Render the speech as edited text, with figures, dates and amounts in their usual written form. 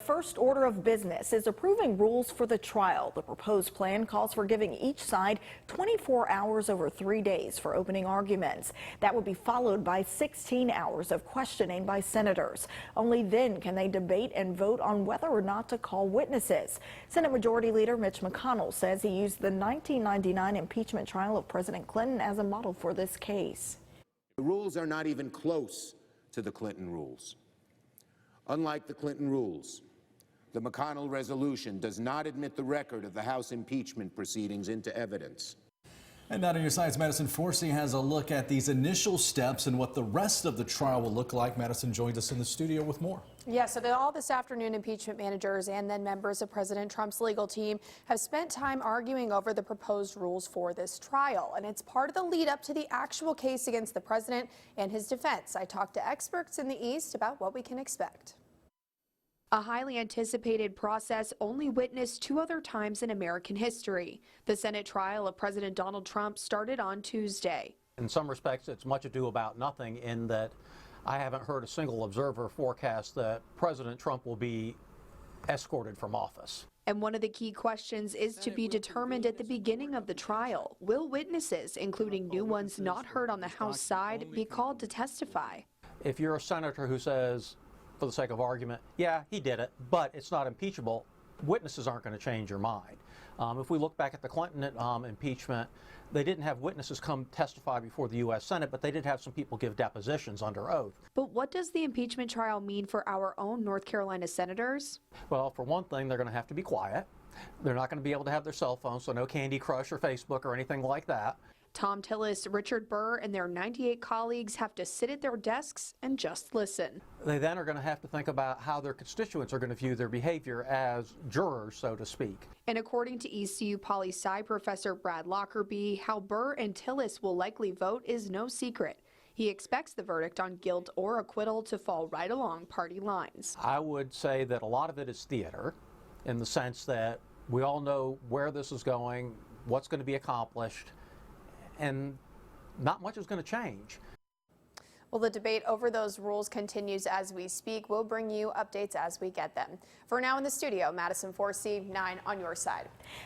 first order of business is approving rules for the trial. The proposed plan calls for giving each side 24 hours over 3 days for opening arguments. That would be followed by 16 hours of questioning by senators. Only then can they debate and vote on whether or not to call witnesses. Senate Majority Leader Mitch McConnell says he used the 1999 impeachment trial of President Clinton as a model for this case. The rules are not even close to the Clinton rules. Unlike the Clinton rules, the McConnell resolution does not admit the record of the House impeachment proceedings into evidence. And now to your sides, Madison Forsey has a look at these initial steps and what the rest of the trial will look like. Madison joins us in the studio with more. Yeah, so all this afternoon, impeachment managers and then members of President Trump's legal team have spent time arguing over the proposed rules for this trial. And it's part of the lead up to the actual case against the president and his defense. I talked to experts in the East about what we can expect. A highly anticipated process only witnessed 2 other times in American history. The Senate trial of President Donald Trump started on Tuesday. In some respects, it's much ado about nothing in that I haven't heard a single observer forecast that President Trump will be escorted from office. And one of the key questions is to be determined at the beginning of the trial. Will witnesses, including new ones not heard on the House side, be called to testify? If you're a senator who says, for the sake of argument, yeah, he did it, but it's not impeachable, witnesses aren't going to change your mind. If we look back at the Clinton impeachment, they didn't have witnesses come testify before the U.S. Senate, but they did have some people give depositions under oath. But what does the impeachment trial mean for our own North Carolina senators? Well, for one thing, they're going to have to be quiet. They're not going to be able to have their cell phones, so no Candy Crush or Facebook or anything like that. Tom Tillis, Richard Burr, and their 98 colleagues have to sit at their desks and just listen. They then are going to have to think about how their constituents are going to view their behavior as jurors, so to speak. And according to ECU poli-sci professor Brad Lockerbie, how Burr and Tillis will likely vote is no secret. He expects the verdict on guilt or acquittal to fall right along party lines. I would say that a lot of it is theater, in the sense that we all know where this is going, what's going to be accomplished, and not much is going to change. Well, the debate over those rules continues as we speak. We'll bring you updates as we get them. For now in the studio, Madison Forsey, 9 on your side.